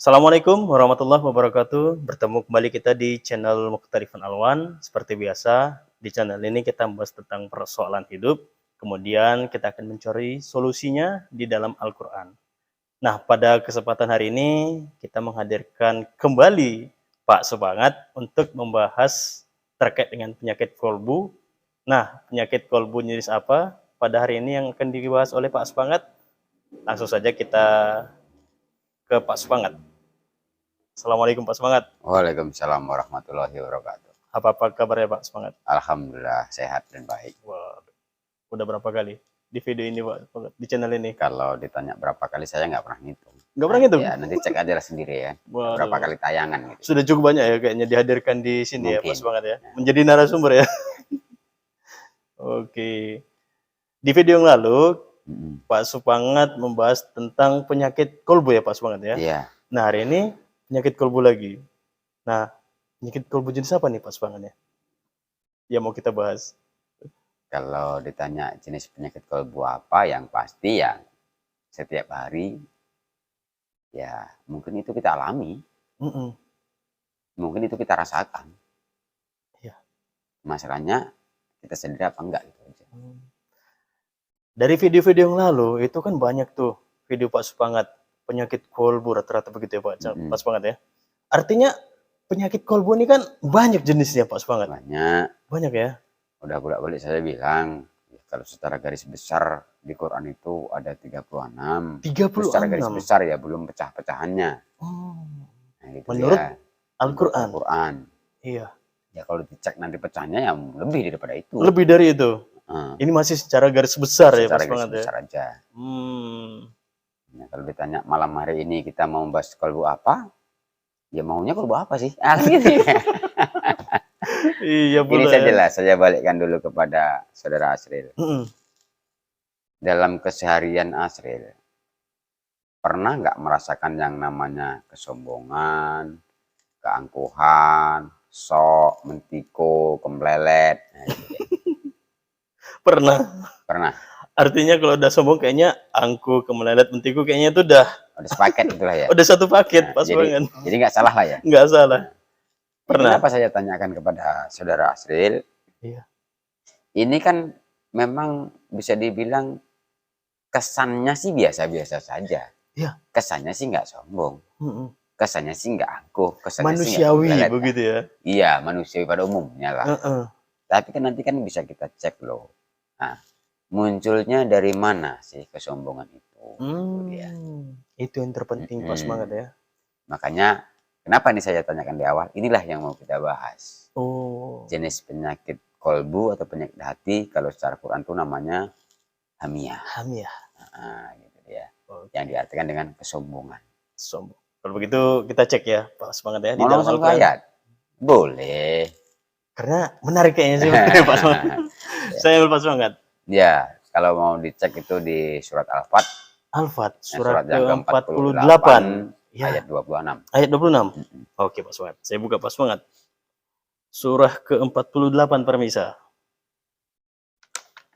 Assalamualaikum warahmatullahi wabarakatuh. Bertemu kembali kita di channel Mukhtarifan Alwan. Seperti biasa, di channel ini kita membahas tentang persoalan hidup. Kemudian kita akan mencari solusinya di dalam Al-Quran. Nah, pada kesempatan hari ini kita menghadirkan kembali Pak Semangat untuk membahas terkait dengan penyakit kolbu. Nah, penyakit kolbu jenis apa pada hari ini yang akan dibahas oleh Pak Semangat? Langsung saja kita ke Pak Semangat. Assalamualaikum Pak Semangat. Waalaikumsalam warahmatullahi wabarakatuh. Apa kabarnya Pak Semangat? Alhamdulillah sehat dan baik. Wah, udah berapa kali di video ini Pak Semangat, di channel ini? Kalau ditanya berapa kali saya nggak pernah ngitung. Nggak pernah ngitung? Ya nanti cek aja lah sendiri ya. Waduh. Berapa kali tayangan gitu. Sudah cukup banyak ya kayaknya dihadirkan di sini. Mungkin. Ya Pak Semangat ya. Menjadi narasumber ya. Oke. Di video yang lalu Pak Semangat membahas tentang penyakit kolbu ya Pak Semangat ya. Iya. Nah hari ini penyakit kolbu lagi. Nah, penyakit kolbu jenis apa nih Pak Semangat ya? Yang mau kita bahas. Kalau ditanya jenis penyakit kolbu apa, yang pasti ya setiap hari ya mungkin itu kita alami. Mungkin itu kita rasakan. Ya. Masalahnya kita sendiri apa enggak gitu aja. Dari video-video yang lalu itu kan banyak tuh video Pak Semangat penyakit kolbu rata-rata begitu ya Pak, Pak Semangat ya. Artinya penyakit kolbu ini kan banyak jenisnya Pak Semangat. Banyak ya. Udah bolak-balik saya bilang kalau secara garis besar di Quran itu ada 36. 36. Secara garis besar ya, belum pecah-pecahannya. Nah, gitu menurut ya. Al-Quran. Iya. Ya kalau dicek nanti pecahnya yang lebih daripada itu. Lebih dari itu. Ini masih secara garis besar ya Pak Semangat ya. Secara garis besar aja. Nah, kalau ditanya malam hari ini kita mau bahas kolbu apa? Ya maunya kolbu apa sih? Iya, ini sajalah saya balikkan dulu kepada saudara Asril. Dalam keseharian Asril, pernah nggak merasakan yang namanya kesombongan, keangkuhan, sok, mentiko, kemplelet? Nah, Pernah. Artinya kalau udah sombong kayaknya angku, kemelelet, mentiku kayaknya itu udah sepaket itulah ya. Udah satu paket Pas banget. Jadi nggak salah lah ya. Nggak salah. Pernah. Kenapa saya tanyakan kepada saudara Asril? Iya. Ini kan memang bisa dibilang kesannya sih biasa-biasa saja. Iya. Kesannya sih nggak sombong. Kesannya sih nggak angkuh. Kesannya manusiawi sih begitu ya. Iya, manusiawi pada umumnya lah. Tapi kan nanti kan bisa kita cek loh. Nah, munculnya dari mana sih kesombongan itu? Itu yang terpenting Pak Semangat ya. Makanya kenapa nih saya tanyakan di awal? Inilah yang mau kita bahas. Jenis penyakit kolbu atau penyakit hati kalau secara Quran itu namanya hamiyah. Nah, gitu ya. Yang diartikan dengan kesombongan. Sombong. Kalau begitu kita cek ya Pak Semangat ya. Mau langsung ayat? Boleh. Karena menarik kayaknya sih Pak Semangat. Saya ambil Pak Semangat. Ya, kalau mau dicek itu di surat Al-Fat. Surat yang ke-48. Ayat 26. Ayat 26. Oke Pak Semangat. Saya buka Pak Semangat. Surah ke-48 permisa.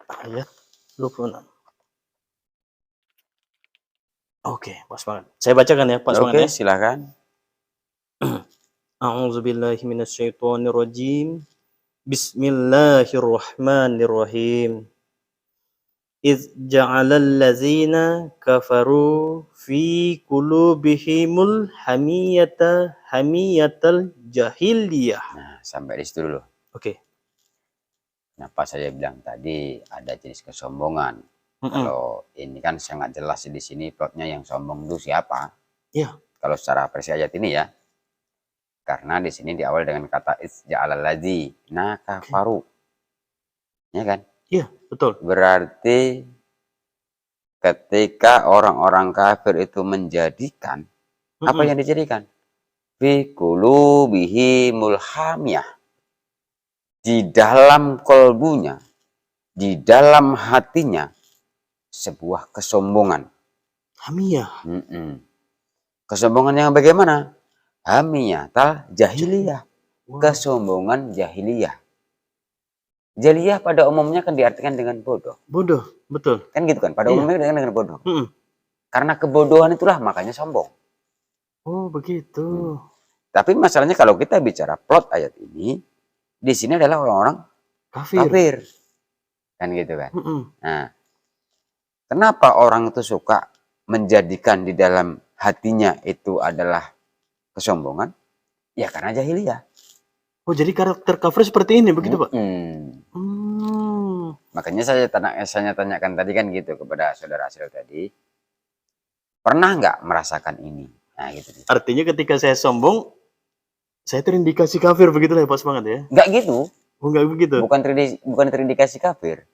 Ayat 26. Oke, Pak Semangat. Saya bacakan ya Pak Semangat. Oke, silakan. A'udzubillahi minasyaitonirrajim. Bismillahirrahmanirrahim. Idz ja'alal ladzina kafaru fi qulubihimul hamiyatal jahiliyah. Nah, sampai di situ dulu. Oke. Kenapa saya bilang tadi ada jenis kesombongan? Kalau ini kan sangat jelas di sini plotnya yang sombong itu siapa? Iya. Kalau secara versi ayat ini ya. Karena di sini diawali dengan kata idz ja'alal ladzina kafaru. Ya kan? Iya, betul. Berarti ketika orang-orang kafir itu menjadikan apa yang dijadikan? Fi qulubihimul hamiyah. Di dalam kolbunya, di dalam hatinya sebuah kesombongan. Hamiyah. Kesombongan yang bagaimana? Hamiyatal jahiliyah. Kesombongan jahiliyah. Jahiliyah pada umumnya kan diartikan dengan bodoh. Bodoh, betul. Kan gitu kan, pada umumnya dengan bodoh. Karena kebodohan itulah makanya sombong. Oh, begitu. Tapi masalahnya kalau kita bicara plot ayat ini, di sini adalah orang-orang kafir. Kan gitu kan. Nah, kenapa orang itu suka menjadikan di dalam hatinya itu adalah kesombongan? Ya karena jahiliyah. Oh, jadi karakter kafir seperti ini begitu, Pak? Makanya saya tanyakan tadi kan gitu kepada saudara Asril tadi. Pernah nggak merasakan ini? Nah, gitu. Artinya ketika saya sombong, saya terindikasi kafir begitu lah ya, Pak Semangat ya? Nggak gitu. Oh, nggak begitu? Bukan terindikasi kafir.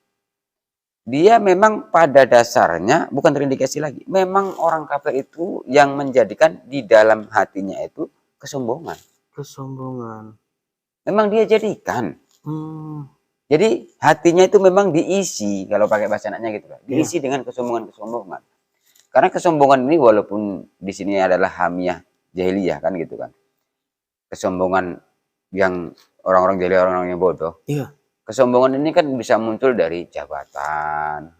Dia memang pada dasarnya bukan terindikasi lagi. Memang orang kafir itu yang menjadikan di dalam hatinya itu kesombongan. Kesombongan. Memang dia jadikan. Jadi hatinya itu memang diisi, kalau pakai bahasa anaknya gitu, diisi dengan kesombongan-kesombongan. Karena kesombongan ini walaupun di sini adalah hamiyah jahiliyah kan gitu kan. Kesombongan yang orang-orang jahiliyah, orang-orang yang bodoh. Iya. Kesombongan ini kan bisa muncul dari jabatan,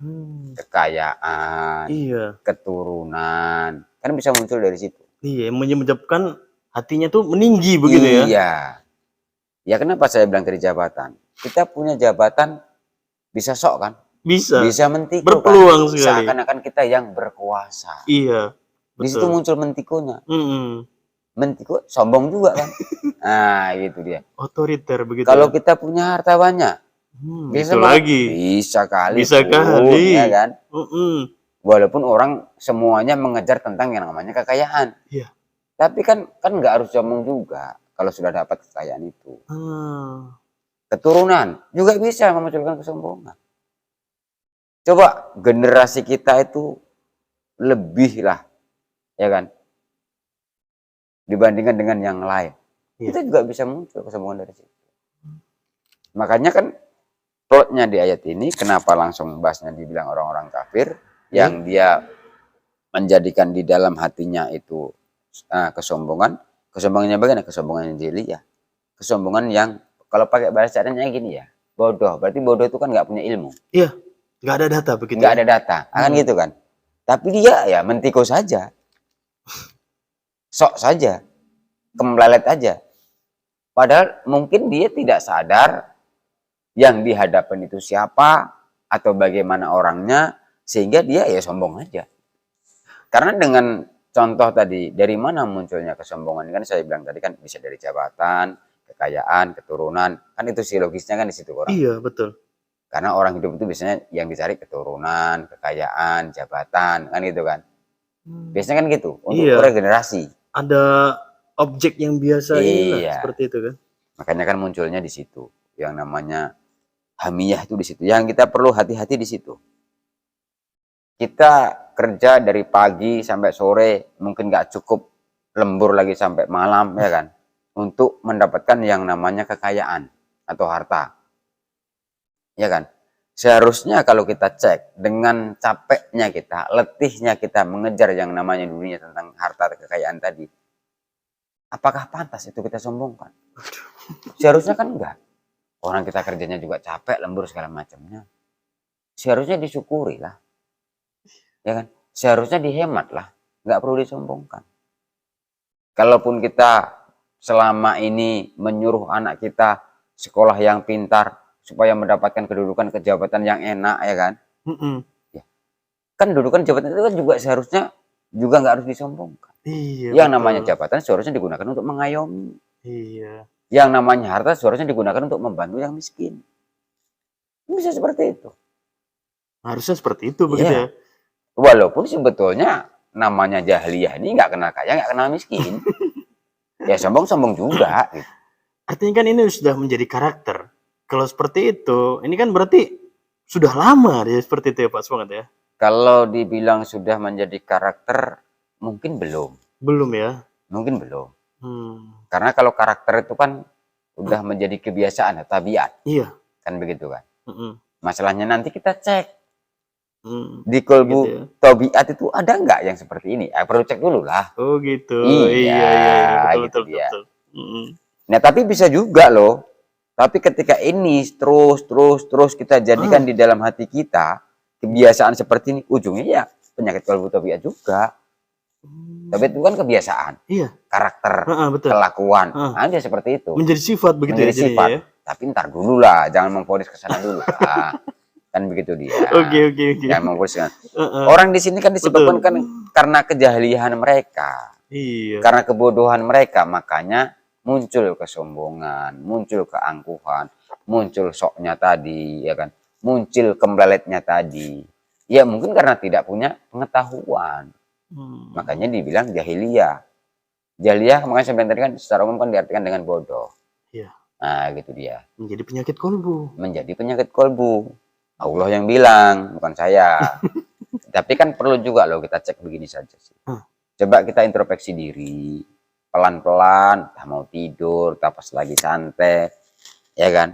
kekayaan, keturunan, kan bisa muncul dari situ. Iya, yang menyebabkan hatinya tuh meninggi begitu ya? Iya. Ya kenapa saya bilang dari jabatan? Kita punya jabatan bisa sok kan? Bisa. Bisa mentiko berpeluang kan? Sekali. Seakan-akan kita yang berkuasa. Iya. Betul. Di situ muncul mentikonya. Mentiko sombong juga kan? Nah, gitu dia. Otoriter begitu. Kalau kita punya harta banyak, bisa lagi. Bisa kali. Bisa kali. Ya kan? Walaupun orang semuanya mengejar tentang yang namanya kekayaan. Iya. Tapi kan nggak harus sombong juga kalau sudah dapat kekayaan itu. Keturunan juga bisa memunculkan kesombongan. Coba generasi kita itu lebih lah, ya kan? Dibandingkan dengan yang lain. Itu juga bisa muncul kesombongan dari situ. Makanya kan plotnya di ayat ini, kenapa langsung bahasnya dibilang orang-orang kafir, yang dia menjadikan di dalam hatinya itu kesombongan. Kesombongannya bagaimana? Kesombongan yang jahiliyah. Kesombongan yang, kalau pakai bahasa caranya gini ya, bodoh. Berarti bodoh itu kan nggak punya ilmu. Iya, nggak ada data begitu. Nggak ada data, kan gitu kan. Tapi dia ya mentiko saja. Sok saja. Kemelalet aja. Padahal mungkin dia tidak sadar yang dihadapan itu siapa atau bagaimana orangnya, sehingga dia ya sombong aja. Karena dengan contoh tadi, dari mana munculnya kesombongan? Kan saya bilang tadi kan bisa dari jabatan, kekayaan, keturunan. Kan itu sih logisnya kan di situ orang. Iya, betul. Karena orang hidup itu biasanya yang dicari keturunan, kekayaan, jabatan, kan gitu kan. Biasanya kan gitu, untuk regenerasi. Ada objek yang biasa seperti itu kan. Makanya kan munculnya di situ. Yang namanya hamiyah itu di situ. Yang kita perlu hati-hati di situ. Kita kerja dari pagi sampai sore, mungkin nggak cukup lembur lagi sampai malam, ya kan? Untuk mendapatkan yang namanya kekayaan atau harta. Ya kan? Seharusnya kalau kita cek dengan capeknya kita, letihnya kita mengejar yang namanya dunia tentang harta kekayaan tadi, apakah pantas itu kita sombongkan? Seharusnya kan enggak. Orang kita kerjanya juga capek, lembur segala macamnya. Seharusnya disyukuri lah. Ya kan? Seharusnya dihemat lah. Nggak perlu disombongkan. Kalaupun kita selama ini menyuruh anak kita sekolah yang pintar, supaya mendapatkan kedudukan kejabatan yang enak, ya kan? Ya. Kan kedudukan jabatan itu kan juga seharusnya juga nggak harus disombongkan. Iya, yang namanya jabatan seharusnya digunakan untuk mengayomi. Iya. Yang namanya harta seharusnya digunakan untuk membantu yang miskin. Bisa seperti itu. Harusnya seperti itu begitu ya. Walaupun sebetulnya namanya jahiliyah ini nggak kenal kaya, nggak kenal miskin. Ya sombong-sombong juga. Gitu. Artinya kan ini sudah menjadi karakter. Kalau seperti itu, ini kan berarti sudah lama dia seperti itu ya Pak Semangat ya? Kalau dibilang sudah menjadi karakter, mungkin belum. Belum ya? Mungkin belum. Karena kalau karakter itu kan udah menjadi kebiasaan, tabiat. Iya. Kan begitu kan? Masalahnya nanti kita cek. Di kolbu gitu ya. tabiat itu ada nggak yang seperti ini? Perlu cek dulu lah. Oh gitu. Iya, betul, gitu betul. Nah tapi bisa juga loh. Tapi ketika ini terus kita jadikan di dalam hati kita kebiasaan seperti ini, ujungnya ya penyakit kolbu tabiat juga. Taubat itu kan kebiasaan, karakter, betul. kelakuan. Nah, dia seperti itu. Menjadi sifat begitu. Menjadi sifat. Ya? Tapi ntar dulu lah, jangan memfonis ke sana dulu. Kan begitu dia. Oke. Jangan memfonis. Orang di sini kan disebabkan kan karena kejahilian mereka. Iya. Karena kebodohan mereka, makanya muncul kesombongan, muncul keangkuhan, muncul soknya tadi, ya kan? Muncul kembleletnya tadi. Ya mungkin karena tidak punya pengetahuan. Makanya dibilang jahiliyah. Jahiliyah makanya sampai tadi kan secara umum kan diartikan dengan bodoh. Iya. Nah, gitu dia. Menjadi penyakit kolbu. Menjadi penyakit kolbu. Allah yang bilang, bukan saya. Tapi kan perlu juga loh kita cek begini saja sih. Coba kita introspeksi diri. Pelan-pelan, tak mau tidur, tak pas lagi santai. Ya kan?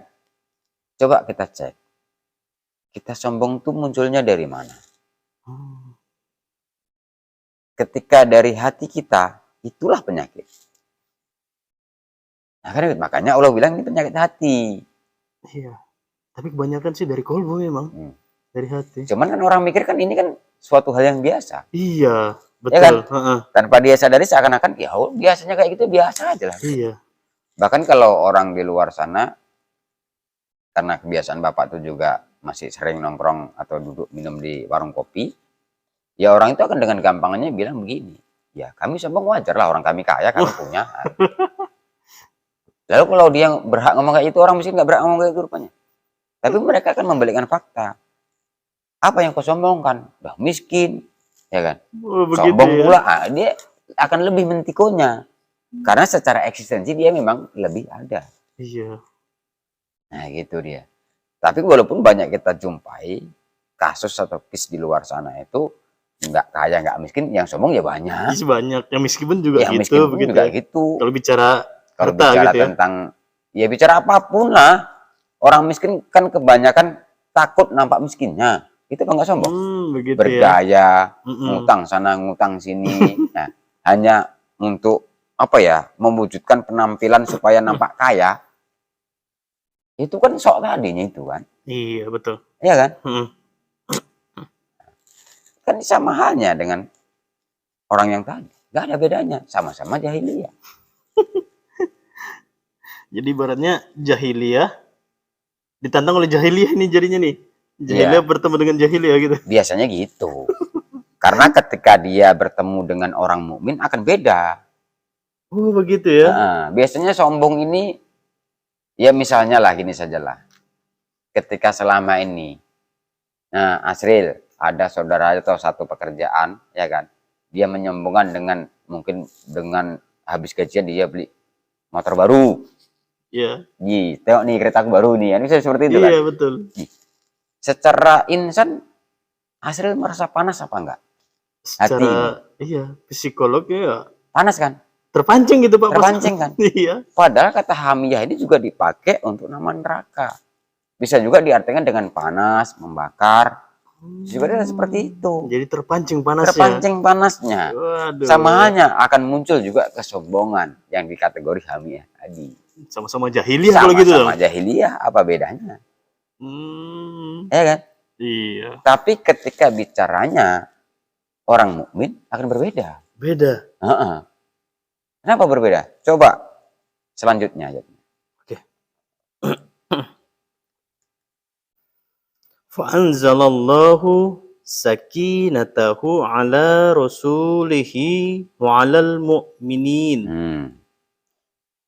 Coba kita cek. Kita sombong tuh munculnya dari mana? Ketika dari hati kita, itulah penyakit. Nah, kan makanya Allah bilang ini penyakit hati. Iya. Tapi kebanyakan sih dari kolbu memang. Dari hati. Cuman kan orang mikir kan ini kan suatu hal yang biasa. Iya, betul. Ya kan? Tanpa dia sadari seakan-akan ya biasanya kayak gitu biasa aja lah. Iya. Bahkan kalau orang di luar sana, karena kebiasaan bapak tuh juga masih sering nongkrong atau duduk minum di warung kopi, ya orang itu akan dengan gampangnya bilang begini, ya kami sombong wajar lah, orang kami kaya, kami punya. Lalu kalau dia berhak ngomong kayak itu, orang miskin nggak berhak ngomong kayak itu rupanya. Tapi mereka akan membalikkan fakta. Apa yang kau sombongkan? Udah miskin, ya kan? Sombong pula, dia akan lebih mentikonya. Karena secara eksistensi dia memang lebih ada. Iya. Nah gitu dia. Tapi walaupun banyak kita jumpai kasus atau case di luar sana itu nggak kaya nggak miskin, yang sombong ya banyak. Banyak, yang miskin pun juga yang gitu. Miskin pun juga gitu. Kalau bicara gitu tentang ya bicara apapun lah, orang miskin kan kebanyakan takut nampak miskinnya. Itu kan nggak sombong. Begitu bergaya, ngutang sana ngutang sini. Nah, hanya untuk apa ya, mewujudkan penampilan supaya nampak kaya. Itu kan sok tadinya itu kan. Iya betul. Iya kan? Kan sama halnya dengan orang yang tadi. Gak ada bedanya. Sama-sama jahiliyah. Jadi ibaratnya jahiliyah ditantang oleh jahiliyah ini jadinya nih. Jahiliyah bertemu dengan jahiliyah gitu. Biasanya gitu. Karena ketika dia bertemu dengan orang mukmin akan beda. Oh begitu ya. Nah, biasanya sombong ini ya misalnya lah gini sajalah. Ketika selama ini, nah Asril ada saudara atau satu pekerjaan, ya kan? Dia menyombongkan dengan mungkin dengan habis gajian dia beli motor baru. Iya. Tengok nih keretaku baru nih. Ini seperti itu kan? Iya betul. Secara insan Asril merasa panas apa enggak? Secara iya psikolog ya. Panas kan? Terpancing gitu Pak. Terpancing kan? Iya. Padahal kata hamiyah ini juga dipakai untuk nama neraka. Bisa juga diartikan dengan panas, membakar. Sebenarnya seperti itu. Jadi terpancing panasnya. Terpancing panasnya. Waduh. Sama halnya akan muncul juga kesombongan yang dikategori hamiyah tadi. Sama-sama jahiliyah kalau gitu. Sama-sama jahiliyah, apa bedanya? Ya kan? Iya. Tapi ketika bicaranya orang mukmin akan berbeda. Beda. Kenapa berbeda? Coba selanjutnya aja. Oke. Fa'anzalallahu sakinatahu ala rasulihi wa 'alal mu'minin.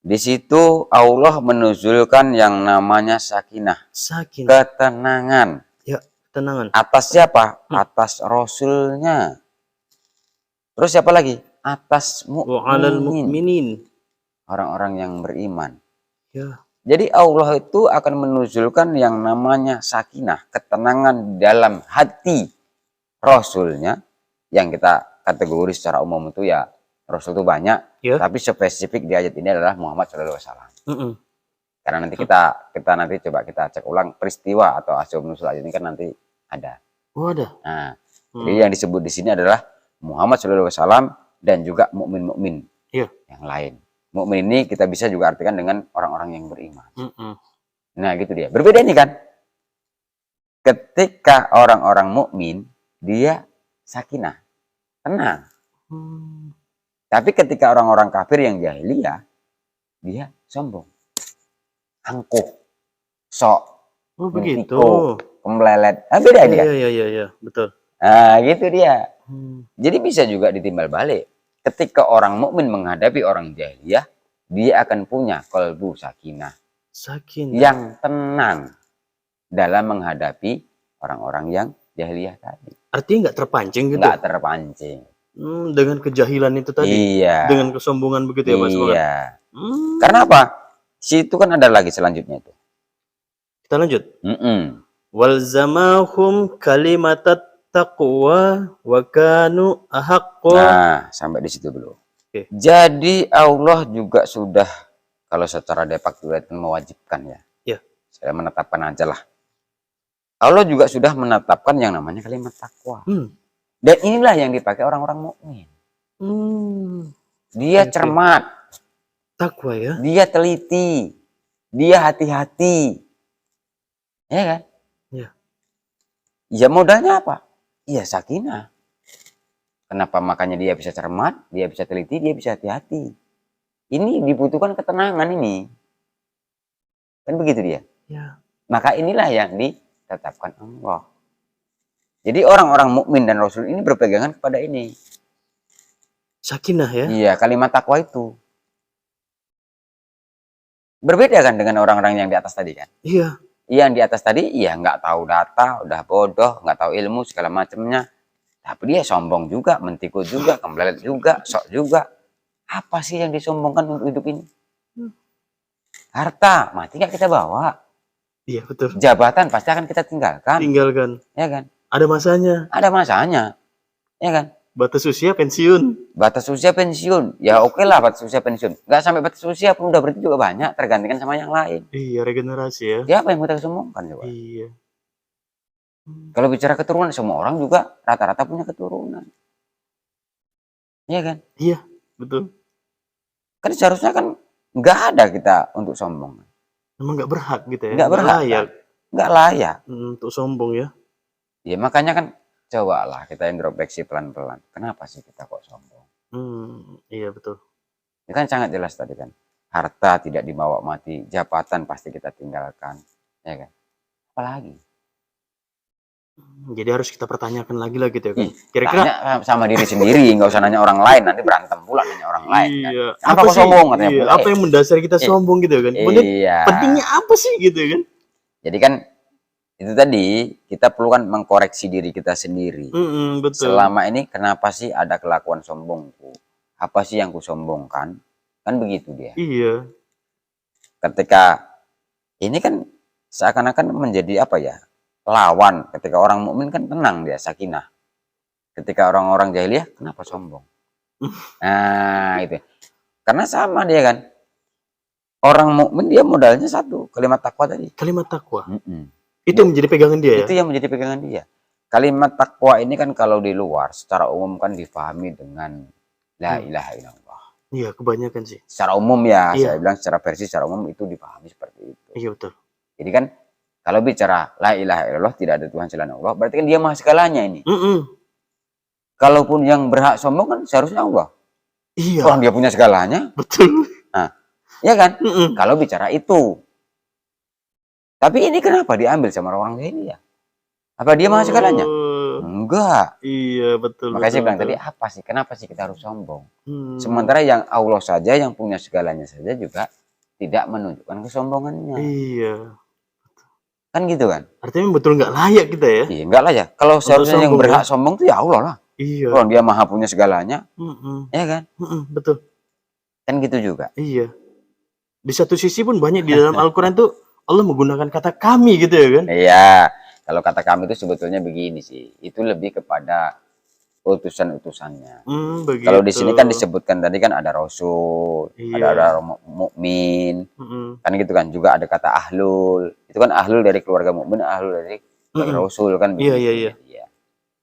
Di situ Allah menuzulkan yang namanya sakinah. Ketenangan. Ya, ketenangan. Atas siapa? Atas Rasulnya. Terus siapa lagi? Atas mu'minin. Orang-orang yang beriman. Ya. Jadi Allah itu akan menuzulkan yang namanya sakinah. Ketenangan dalam hati Rasulnya. Yang kita kategori secara umum itu ya Rasul itu banyak, tapi spesifik di ayat ini adalah Muhammad SAW. Karena nanti kita nanti coba kita cek ulang peristiwa atau asbab nuzul ayat ini kan nanti ada. Oh ada. Nah, jadi yang disebut di sini adalah Muhammad SAW dan juga mukmin-mukmin yang lain. Mukmin ini kita bisa juga artikan dengan orang-orang yang beriman. Nah gitu dia. Berbeda ini kan. Ketika orang-orang mukmin dia sakinah, tenang. Tapi ketika orang-orang kafir yang jahiliyah, dia sombong, angkuh, sok, begitu, kemelelet. Beda dia. Iya, betul. Gitu dia. Jadi bisa juga ditimbal balik. Ketika orang mukmin menghadapi orang jahiliyah, dia akan punya qalbu sakinah. Yang tenang dalam menghadapi orang-orang yang jahiliyah tadi. Artinya nggak terpancing gitu? Nggak terpancing. Dengan kejahilan itu tadi? Iya. Dengan kesombongan begitu ya Mas? Iya. Karena apa? Situ kan ada lagi selanjutnya itu. Kita lanjut. Walzamahum kalimatat taqwa wa kanu ahaqqa. Nah, sampai di situ dulu. Jadi Allah juga sudah, kalau secara defakturat mewajibkan ya. Saya menetapkan aja lah. Allah juga sudah menetapkan yang namanya kalimat takwa. Dan inilah yang dipakai orang-orang mukmin. Dia cermat. Takwa ya. Dia teliti. Dia hati-hati. Ya kan? Ya. Ya modalnya apa? Ya sakinah. Kenapa makanya dia bisa cermat, dia bisa teliti, dia bisa hati-hati. Ini dibutuhkan ketenangan ini. Kan begitu dia. Ya. Maka inilah yang ditetapkan Allah. Jadi orang-orang mukmin dan Rasul ini berpegangan kepada ini. Sakinah ya? Iya, kalimat takwa itu. Berbeda kan dengan orang-orang yang di atas tadi kan? Iya. Yang di atas tadi, iya nggak tahu data, udah bodoh, nggak tahu ilmu segala macamnya. Tapi dia sombong juga, mentikut juga, kembali juga, sok juga. Apa sih yang disombongkan untuk hidup ini? Harta, mati nggak kita bawa. Iya betul. Jabatan pasti akan kita tinggalkan. Ya kan? Ada masanya. Ada masanya. Ya kan? Batas usia pensiun. Batas usia pensiun. Ya oke lah batas usia pensiun. Nggak sampai batas usia pun udah berarti juga banyak. Tergantikan sama yang lain. Iya, regenerasi ya. Siapa yang kita sombongkan coba? Iya. Kalau bicara keturunan, semua orang juga rata-rata punya keturunan. Iya kan? Iya, betul. Kan seharusnya kan nggak ada kita untuk sombong. Emang nggak berhak gitu ya? Nggak berhak. Layak. Nggak layak. Untuk sombong ya? Ya makanya kan cobalah kita introspeksi pelan-pelan. Kenapa sih kita kok sombong? Iya betul. Ini kan sangat jelas tadi kan. Harta tidak dibawa mati, jabatan pasti kita tinggalkan. Ya kan? Apalagi? Jadi harus kita pertanyakan lagi lah gitu ya kan. Kira-kira sama diri sendiri, nggak usah nanya orang lain, nanti berantem pula nanya orang lain. Iya. Kan? Apa sih sombong katanya? Iya. Apa yang mendasari kita sombong gitu kan? Iya. Pentingnya apa sih gitu kan? Jadi kan itu tadi kita perlu kan mengkoreksi diri kita sendiri. Betul. Selama ini kenapa sih ada kelakuan sombongku? Apa sih yang ku sombongkan? Kan begitu dia. Iya. Ketika ini kan seakan-akan menjadi apa ya? Lawan. Ketika orang mukmin kan tenang dia, sakinah. Ketika orang-orang jahiliyah kenapa sombong? Nah, itu. Karena sama dia kan. Orang mukmin dia modalnya satu, kalimat takwa tadi. Kalimat takwa. Itu yang menjadi pegangan dia ya? Itu yang menjadi pegangan dia. Kalimat takwa ini kan kalau di luar secara umum kan difahami dengan la ilaha illallah. Iya, kebanyakan sih. Secara umum ya, saya bilang secara versi secara umum itu dipahami seperti itu. Iya betul. Jadi kan kalau bicara la ilaha illallah tidak ada Tuhan selain Allah, berarti kan dia maha segalanya ini. Kalaupun yang berhak sombong kan seharusnya Allah. Iya. Orang dia punya segalanya. Betul. Nah, ya kan? Kalau bicara itu. Tapi ini kenapa diambil sama orang ini ya? Apa dia maha segalanya? Enggak. Iya, betul. Makanya saya bilang tadi, apa sih? Kenapa sih kita harus sombong? Sementara yang Allah saja, yang punya segalanya saja juga tidak menunjukkan kesombongannya. Iya. Kan gitu kan? Artinya betul nggak layak kita ya? Iya, nggak layak. Kalau seharusnya yang berhak sombong itu ya Allah lah. Iya. Kalau dia maha punya segalanya, ya kan? Betul. Kan gitu juga. Iya. Di satu sisi pun banyak di dalam Al-Quran tuh Allah menggunakan kata kami gitu ya kan? Iya. Kalau kata kami itu sebetulnya begini sih. Itu lebih kepada utusan-utusannya. Kalau di sini kan disebutkan tadi kan ada Rasul, ada mukmin, kan gitu kan. Juga ada kata ahlul. Itu kan ahlul dari keluarga mukmin, ahlul dari Rasul kan. Iya.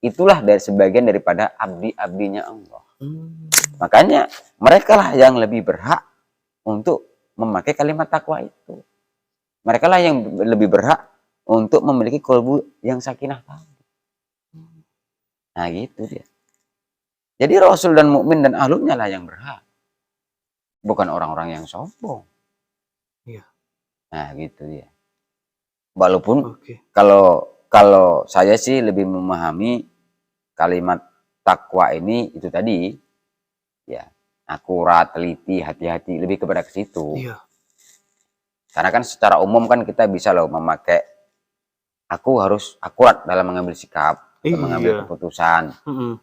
Itulah dari sebagian daripada abdi-abdinya Allah. Makanya mereka lah yang lebih berhak untuk memakai kalimat takwa itu. Mereka lah yang lebih berhak untuk memiliki kolbu yang sakinah tadi. Nah gitu dia. Jadi Rasul dan mukmin dan ahlulnya lah yang berhak. Bukan orang-orang yang sombong. Iya. Nah, gitu ya. Walaupun kalau saya sih lebih memahami kalimat takwa ini itu tadi ya, akurat, teliti, hati-hati, lebih kepada ke situ. Iya. Karena kan secara umum kan kita bisa loh memakai aku harus akurat dalam mengambil sikap, atau mengambil keputusan.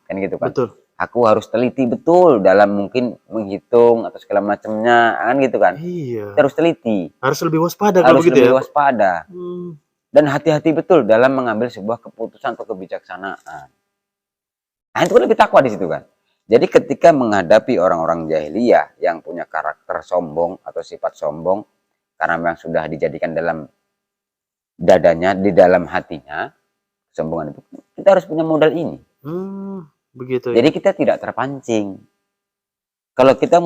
Kan gitu kan. Betul. Aku harus teliti betul dalam mungkin menghitung atau segala macamnya, kan gitu kan. Iya. Kita harus teliti. Harus lebih waspada kalau begitu ya. Harus lebih waspada. Dan hati-hati betul dalam mengambil sebuah keputusan atau kebijaksanaan. Nah, itu kan lebih takwa di situ kan. Jadi ketika menghadapi orang-orang jahiliyah yang punya karakter sombong atau sifat sombong, karena memang sudah dijadikan dalam dadanya, di dalam hatinya, kesombongan itu, kita harus punya modal ini. Begitu. Jadi kita tidak terpancing. Kalau kita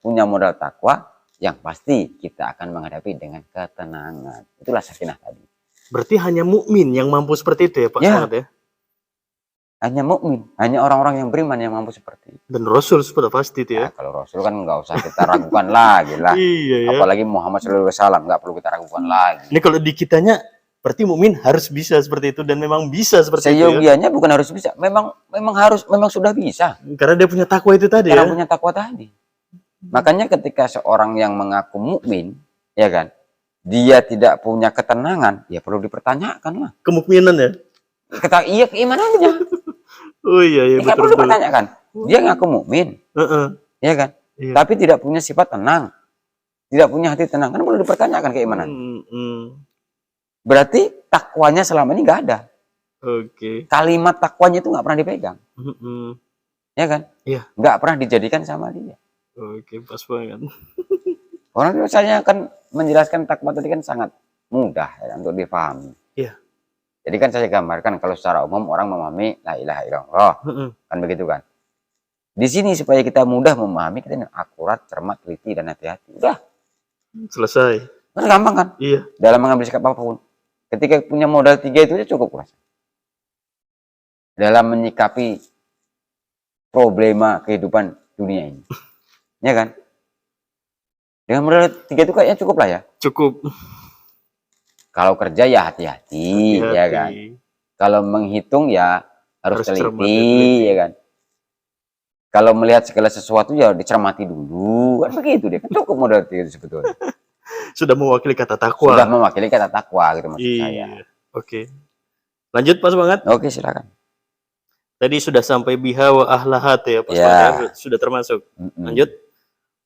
punya modal takwa, yang pasti kita akan menghadapi dengan ketenangan. Itulah sakinah tadi. Berarti hanya mukmin yang mampu seperti itu ya Pak Semangat ya? Hanya mukmin, hanya orang-orang yang beriman yang mampu seperti itu. Dan Rasul sudah pasti itu ya. Nah, kalau Rasul kan nggak usah kita ragukan lagi lah. Iya, ya. Apalagi Muhammad SAW nggak perlu kita ragukan lagi. Ini kalau di kitanya berarti mukmin harus bisa seperti itu dan memang bisa seperti itu. Seyogianya bukan harus bisa, memang sudah bisa. Karena dia punya takwa itu tadi. Karena punya takwa tadi. Makanya ketika seorang yang mengaku mukmin, ya kan, dia tidak punya ketenangan, ya perlu dipertanyakan lah. Kemukminan ya? Iya, keimanannya. Oh iya, betul. Perlu dipertanyakan. Dia ngaku mukmin, ya kan? Iya. Tapi tidak punya sifat tenang, tidak punya hati tenang, kan perlu dipertanyakan keimanan. Berarti takwanya selama ini nggak ada. Kalimat takwanya itu nggak pernah dipegang, ya kan? Iya. Nggak pernah dijadikan sama dia. Pas banget. Orang biasanya akan menjelaskan takwa tadi kan sangat mudah ya, untuk dipahami. Iya. Jadi kan saya gambarkan kalau secara umum orang memahami la ilaha illallah, kan begitu kan. Di sini supaya kita mudah memahami, kita ini akurat, cermat, teliti, dan hati-hati. Udah. Selesai. Kan gampang kan? Iya. Dalam mengambil sikap apapun. Ketika punya modal 3 itu aja cukup kurasa. Dalam menyikapi problema kehidupan dunia ini. Ya kan? Dengan modal 3 itu kayaknya cukup lah ya. Cukup. Kalau kerja ya hati-hati, ya kan. Kalau menghitung ya harus teliti, ya kan. Kalau melihat segala sesuatu ya dicermati dulu, kan begitu dia. Kan cukup modal itu sebetulnya. Sudah mewakili kata takwa. Sudah mewakili kata takwa gitu maksud saya. Oke. Lanjut Pak Semangat. Oke, silakan. Tadi sudah sampai biha wa ahlahat ya Pak Semangat. Sudah termasuk. Lanjut.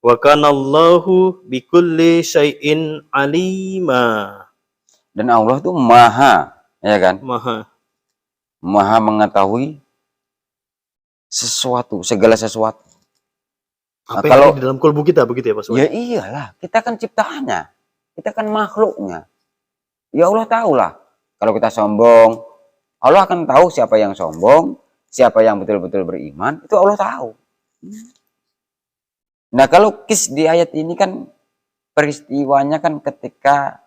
Wa kanallahu bikulli syai'in alima. Dan Allah itu maha, ya kan? Maha mengetahui sesuatu, segala sesuatu. Apa yang kalau di dalam kolbu kita begitu ya Pak Semangat? Ya iyalah, kita kan ciptaannya, kita kan makhluknya. Ya Allah tahulah. Kalau kita sombong, Allah akan tahu siapa yang sombong, siapa yang betul-betul beriman, itu Allah tahu. Nah kalau kis di ayat ini kan peristiwanya kan ketika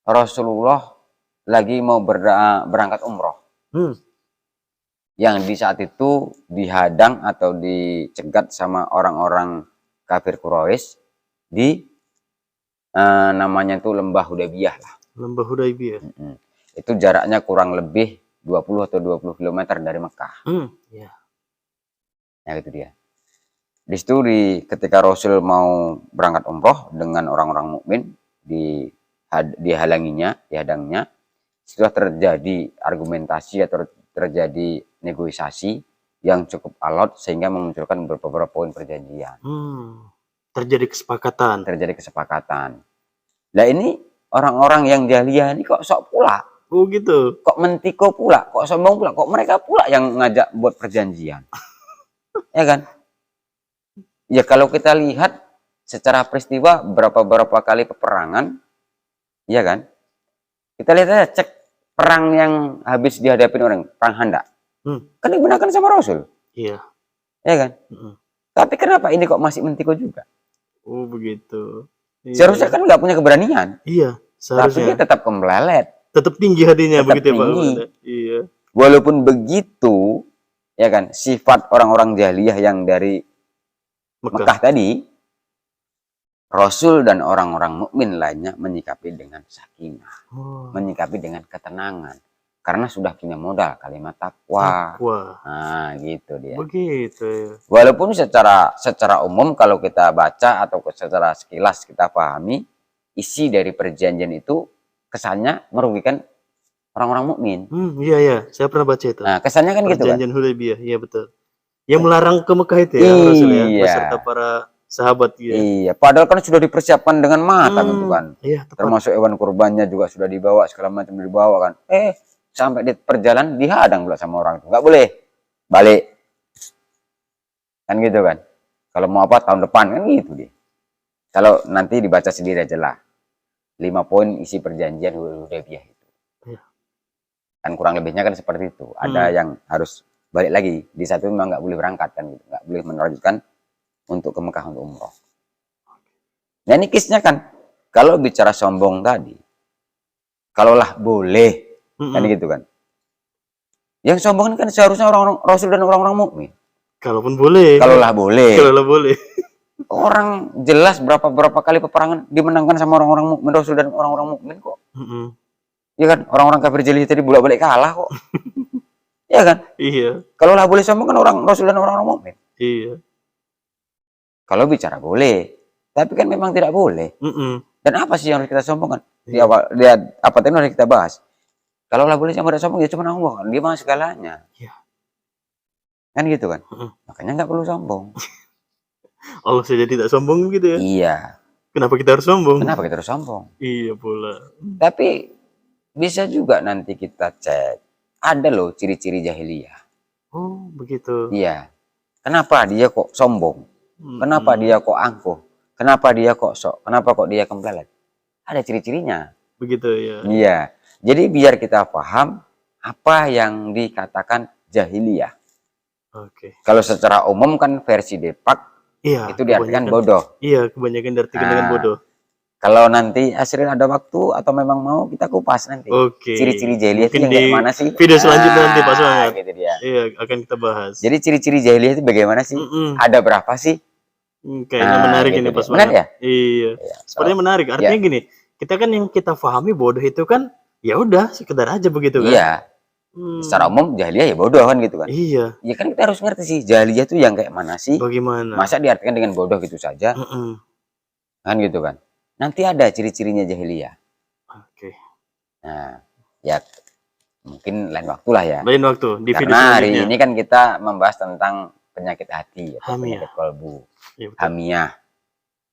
Rasulullah lagi mau berangkat umroh. Yang di saat itu dihadang atau dicegat sama orang-orang kafir Quraisy di namanya itu Lembah Hudaybiyah lah. Lembah Hudaybiyah. Itu jaraknya kurang lebih 20 atau 20 km dari Mekah. Ya gitu dia. Di situ ketika Rasul mau berangkat umroh dengan orang-orang mukmin dihadangnya, sudah terjadi argumentasi atau terjadi negosiasi yang cukup alot sehingga memunculkan beberapa poin perjanjian. Terjadi kesepakatan. Nah ini orang-orang yang jahiliyah ini kok sok pula. Oh gitu. Kok mentiko pula, kok sombong pula, kok mereka pula yang ngajak buat perjanjian. Ya kan? Ya kalau kita lihat secara peristiwa berapa kali peperangan, ya kan? Kita lihat aja cek perang yang habis dihadapi orang, perang Khandaq. Kan digunakan sama Rasul. Iya. Ya kan? Tapi kenapa ini kok masih mentiko juga? Oh begitu. Iya. Seharusnya kan nggak punya keberanian. Iya. Tapi dia tetap kemelelet. Tetap tinggi hatinya tetap begitu tinggi. ya Pak. Iya. Walaupun begitu, ya kan, sifat orang-orang jahiliyah yang dari Mekah tadi, Rasul dan orang-orang mukmin lainnya menyikapi dengan sakinah, menyikapi dengan ketenangan, karena sudah punya modal kalimat takwa. Nah, gitu dia. Begitu. Walaupun secara umum kalau kita baca atau secara sekilas kita pahami, isi dari perjanjian itu kesannya merugikan orang-orang mukmin. Iya, saya pernah baca itu. Nah, kesannya kan gitu kan. Perjanjian Hudaybiyah, iya betul. Yang melarang ke Mekah itu ya, Rasul ya, beserta para sahabat gitu. Iya, padahal kan sudah dipersiapkan dengan matang itu kan. Iya, termasuk hewan kurbannya juga sudah dibawa, segala macam dibawa kan. Sampai di perjalanan dihadang pula sama orang itu. Nggak boleh balik. Kan gitu kan. Kalau mau apa tahun depan kan gitu dia. Kalau nanti dibaca sendiri aja lah. 5 poin isi perjanjian Hudaybiyah itu. Iya. Kan kurang lebihnya kan seperti itu. Ada yang harus balik lagi. Di satu memang nggak boleh berangkat kan gitu. Nggak boleh melanjutkan untuk ke Mekah untuk umroh. Nah ini kisnya kan. Kalau bicara sombong tadi. Kalaulah boleh. Kan gitu kan. Yang sombong kan seharusnya orang-orang Rasul dan orang-orang mukmin. Kalaupun boleh. Kalaulah boleh. Kalaulah boleh. Orang jelas berapa kali peperangan dimenangkan sama orang-orang mukmin, Rasul dan orang-orang mukmin kok. Iya kan, orang-orang kafir jahiliyah tadi bolak-balik kalah kok. Iya kan? Iya. Kalau lah boleh sombong kan orang Rasul dan orang-orang mukmin. Iya. Kalau bicara boleh, tapi kan memang tidak boleh. Dan apa sih yang harus kita sombongkan? Di awal apa tadi harus kita bahas. Kalau lah boleh tidak sombong ya cuma Allah, dia mah segalanya. Iya. Kan gitu kan? Makanya nggak perlu sombong. Allah saja tidak sombong gitu ya? Iya. Kenapa kita harus sombong? Kenapa kita harus sombong? Iya pula. Tapi bisa juga nanti kita cek. Ada loh ciri-ciri jahiliyah. Oh, begitu. Iya. Kenapa dia kok sombong? Kenapa dia kok angkuh? Kenapa dia kok sok? Kenapa kok dia kemplelet? Ada ciri-cirinya. Begitu ya. Iya. Jadi biar kita paham apa yang dikatakan jahiliyah. Oke. Kalau secara umum kan versi Depak itu diartikan bodoh. Iya, kebanyakan diartikan dengan bodoh. Kalau nanti Asril ada waktu atau memang mau kita kupas nanti. Oke. Ciri-ciri jahiliyah itu yang bagaimana sih? Video selanjutnya nanti Pak Semangat. Gitu dia. Iya, akan kita bahas. Jadi ciri-ciri jahiliyah itu bagaimana sih? Ada berapa sih? Kayaknya menarik gitu ini Pak Semangat. Semangat. Ya? Iya. Sepertinya menarik. Artinya gini, kita kan yang kita pahami bodoh itu kan ya udah sekedar aja begitu kan. Iya. Secara umum jahiliyah ya bodoh kan gitu kan. Iya. Ya kan kita harus ngerti sih jahiliyah itu yang kayak mana sih? Bagaimana? Masa diartikan dengan bodoh gitu saja? Kan gitu kan. Nanti ada ciri-cirinya jahiliyah. Oke. Nah, ya mungkin lain waktu lah ya. Lain waktu di video karena hari ini kan kita membahas tentang penyakit hati atau penyakit kolbu. Ya, hamiyah.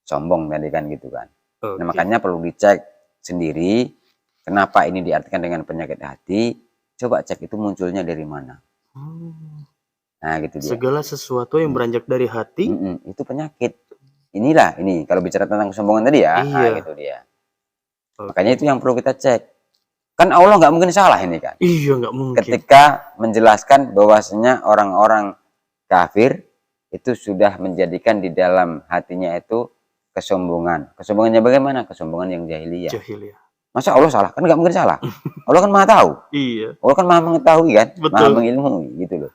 Sombong tadi kan gitu kan. Nah, makanya perlu dicek sendiri kenapa ini diartikan dengan penyakit hati. Coba cek itu munculnya dari mana. Nah, gitu dia. Segala sesuatu yang beranjak dari hati itu penyakit. Inilah ini kalau bicara tentang kesombongan tadi ya. Nah, gitu dia. Makanya itu yang perlu kita cek. Kan Allah nggak mungkin salah ini kan. Iya, nggak mungkin. Ketika menjelaskan bahwasanya orang-orang kafir itu sudah menjadikan di dalam hatinya itu kesombongan. Kesombongannya bagaimana? Kesombongan yang jahiliyah. Masa Allah salah? Kan nggak mungkin salah. Allah kan maha tahu. Iya. Allah kan maha mengetahui kan. Betul. Maha mengilmui gitu loh.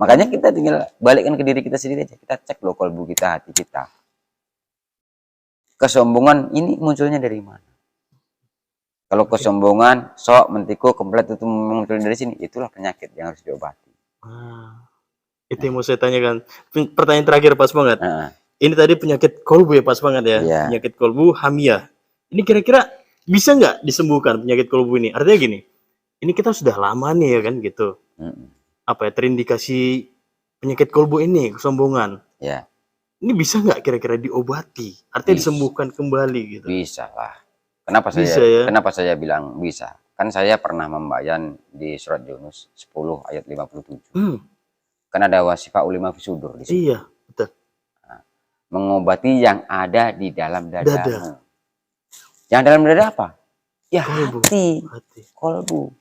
Makanya kita tinggal balikkan ke diri kita sendiri aja. Kita cek loh kolbu kita, hati kita. Kesombongan ini munculnya dari mana? Kalau kesombongan, sok, mentiko, komplit itu muncul dari sini, itulah penyakit yang harus diobati. Itu yang mau saya tanyakan. Pertanyaan terakhir Pak Semangat. Ini tadi penyakit kolbu ya Pak Semangat ya. Penyakit kolbu hamiyah. Ini kira-kira bisa nggak disembuhkan penyakit kolbu ini? Artinya gini, ini kita sudah lama nih ya kan gitu. Apa ya, terindikasi penyakit kolbu ini, kesombongan. Ya. Ini bisa nggak kira-kira diobati? Artinya disembuhkan kembali gitu? Bisa lah. Kenapa saya bilang bisa? Kan saya pernah membayan di surat Yunus 10 ayat 57. Kan ada wasifah ulima fisudur di situ. Iya, betul. Nah, mengobati yang ada di dalam dadamu. Yang dalam dada apa? Ya hati. Kolbu.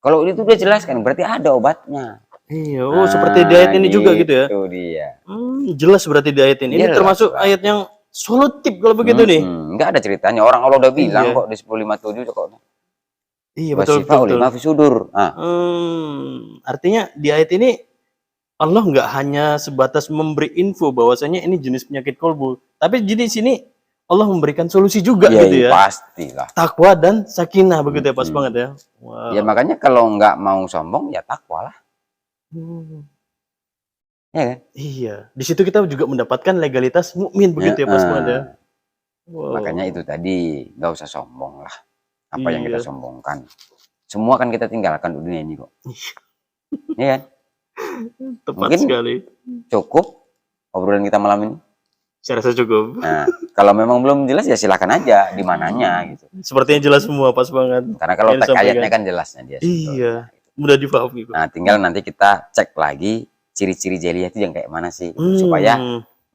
Kalau itu udah jelaskan berarti ada obatnya. Iya, seperti di ayat ini juga gitu ya. Itu dia. Jelas berarti di ayat ini. Ini termasuk ayat yang solutif kalau begitu nih. Enggak ada ceritanya. Orang Allah udah bilang kok di 1057 kok. Iya, betul. Fisudur. Artinya di ayat ini Allah nggak hanya sebatas memberi info bahwasanya ini jenis penyakit kolbu, tapi di sini Allah memberikan solusi juga ya, gitu ya. Pastilah. Takwa dan sakinah begitu ya, pas banget ya. Wow. Ya makanya kalau nggak mau sombong ya takwa lah. Ya kan? Iya. Di situ kita juga mendapatkan legalitas mukmin begitu ya, pas banget ya. Wow. Makanya itu tadi nggak usah sombong lah. Apa yang kita sombongkan? Semua kan kita tinggalkan dunia ini kok. Iya kan? Tepat mungkin sekali. Cukup obrolan kita malam ini. Saya rasa cukup. Nah, kalau memang belum jelas ya silakan aja di mananya gitu. Sepertinya jelas semua, pas banget. Karena kalau teks ayatnya kan jelasnya dia. Iya, mudah dipahami. Nah, tinggal nanti kita cek lagi ciri-ciri jeliyah itu yang kayak mana sih, supaya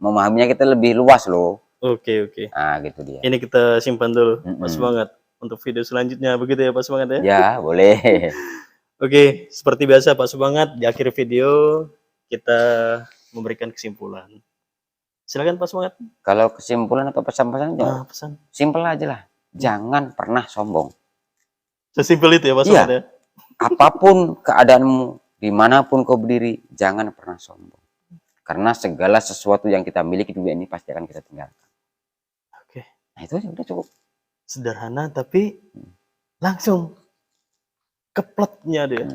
memahaminya kita lebih luas loh. Oke. Nah, gitu dia. Ini kita simpan dulu, pas banget. Untuk video selanjutnya begitu ya, pas banget ya. Ya, boleh. Oke, seperti biasa Pak Subangat, di akhir video kita memberikan kesimpulan. Silakan Pak Subangat. Kalau kesimpulan atau pesan-pesan aja, pesan. Simpel aja lah. Jangan pernah sombong. Sesimpel itu ya Pak Subangat ya? Apapun keadaanmu, dimanapun kau berdiri, jangan pernah sombong. Karena segala sesuatu yang kita miliki di dunia ini pasti akan kita tinggalkan. Oke. Nah itu aja udah cukup. Sederhana tapi langsung keplotnya dia.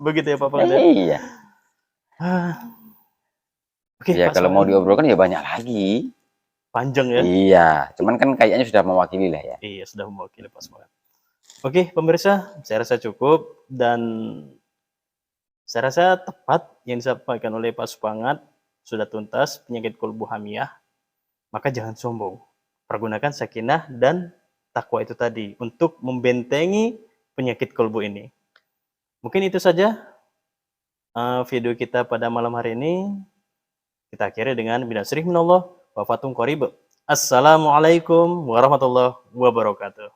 Begitu ya Pak Subangat ya? Iya. Oke, ya kalau mau diobrolkan ya banyak lagi. Panjang ya? Iya, cuman kan kayaknya sudah mewakili lah ya. Iya, sudah mewakili Pak Subangat. Oke, pemirsa, saya rasa cukup dan saya rasa tepat yang disampaikan oleh Pak Subangat sudah tuntas penyakit kolbu hamiyah. Maka jangan sombong. Pergunakan sakinah dan takwa itu tadi untuk membentengi penyakit kolbu ini. Mungkin itu saja video kita pada malam hari ini. Kita akhiri dengan binasrih minallah wa fatum qarib. Assalamualaikum warahmatullahi wabarakatuh.